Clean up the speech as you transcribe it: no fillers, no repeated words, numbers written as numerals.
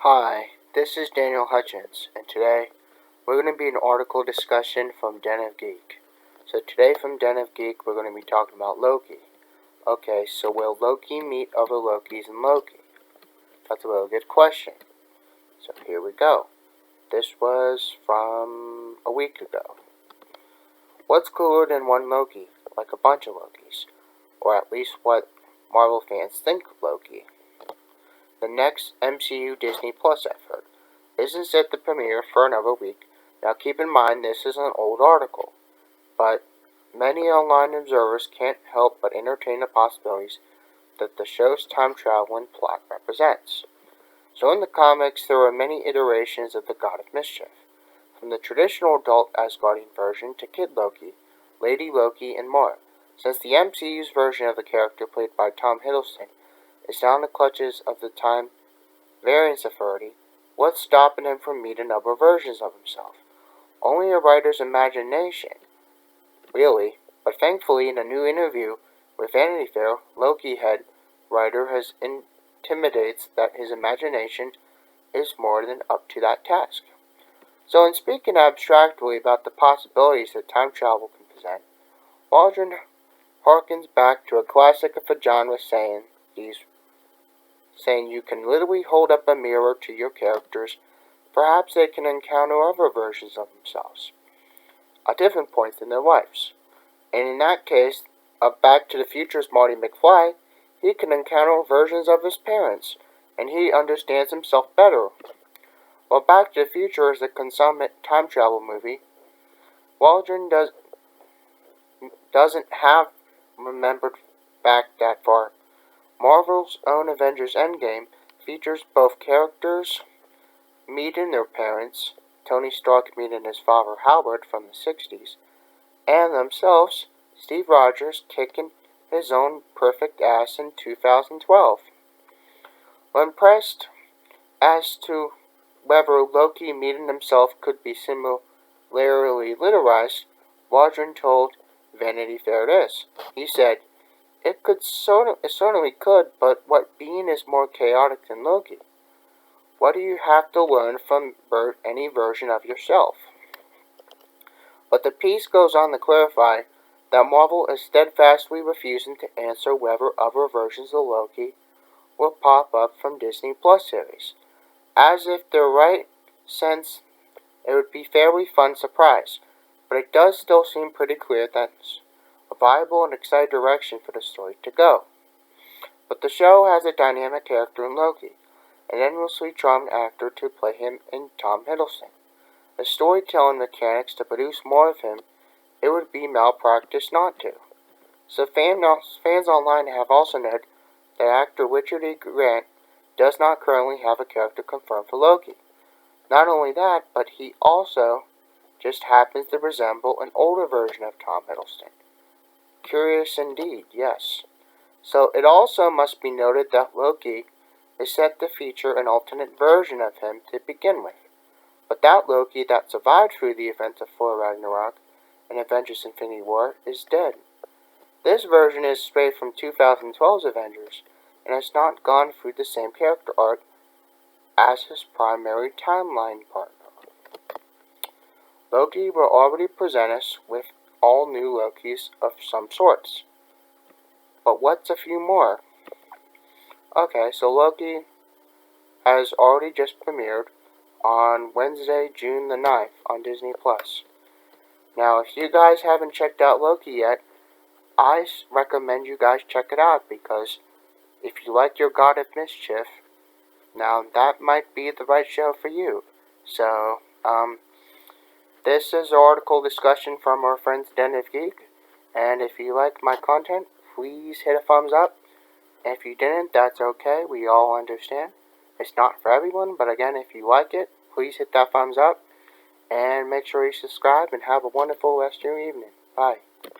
Hi, this is Daniel Hutchins, and today we're going to be an article discussion from Den of Geek. So today from Den of Geek, we're going to be talking about Loki. Okay, so will Loki meet other Lokis in Loki? That's a really good question. So here we go. This was from a week ago. What's cooler than one Loki? Like a bunch of Lokis. Or at least what Marvel fans think of Loki. The next MCU Disney Plus effort isn't set to premiere for another week. Now keep in mind this is an old article, but many online observers can't help but entertain the possibilities that the show's time-traveling plot represents. So in the comics, there are many iterations of the God of Mischief, from the traditional adult Asgardian version to Kid Loki, Lady Loki, and more. Since the MCU's version of the character played by Tom Hiddleston is now in the clutches of the Time Variance Authority, what's stopping him from meeting other versions of himself? Only a writer's imagination, really. But thankfully, in a new interview with Vanity Fair, Loki head writer has intimidates that his imagination is more than up to that task. So in speaking abstractly about the possibilities that time travel can present, Waldron harkens back to a classic of the genre saying you can literally hold up a mirror to your characters. Perhaps they can encounter other versions of themselves, at different points in their lives. And in that case, of Back to the Future's Marty McFly, he can encounter versions of his parents, and he understands himself better. While Back to the Future is a consummate time travel movie, Waldron doesn't have remembered back that far. Marvel's own Avengers Endgame features both characters meeting their parents, Tony Stark meeting his father Howard from the 60s, and themselves, Steve Rogers kicking his own perfect ass in 2012. When pressed as to whether Loki meeting himself could be similarly literized, Waldron told Vanity Fair this. He said, It certainly could, but what being is more chaotic than Loki? What do you have to learn from any version of yourself? But the piece goes on to clarify that Marvel is steadfastly refusing to answer whether other versions of Loki will pop up from Disney Plus series, as if their right sense it would be a fairly fun surprise, but it does still seem pretty clear that's a viable and exciting direction for the story to go. But the show has a dynamic character in Loki, an endlessly charming actor to play him in Tom Hiddleston. The storytelling mechanics to produce more of him, it would be malpractice not to. So fans online have also noted that actor Richard E. Grant does not currently have a character confirmed for Loki. Not only that, but he also just happens to resemble an older version of Tom Hiddleston. Curious indeed, yes. So it also must be noted that Loki is set to feature an alternate version of him to begin with. But that Loki that survived through the events of Thor Ragnarok and Avengers Infinity War is dead. This version is straight from 2012's Avengers and has not gone through the same character arc as his primary timeline partner. Loki will already present us with all new Lokis of some sorts. But what's a few more? Okay, so Loki has already just premiered on Wednesday, June the 9th on Disney Plus. Now, if you guys haven't checked out Loki yet, I recommend you guys check it out, because if you like your God of Mischief, now that might be the right show for you. So, this is an article discussion from our friends Den of Geek, and if you like my content, please hit a thumbs up. And if you didn't, that's okay, we all understand. It's not for everyone, but again, if you like it, please hit that thumbs up, and make sure you subscribe, and have a wonderful rest of your evening. Bye.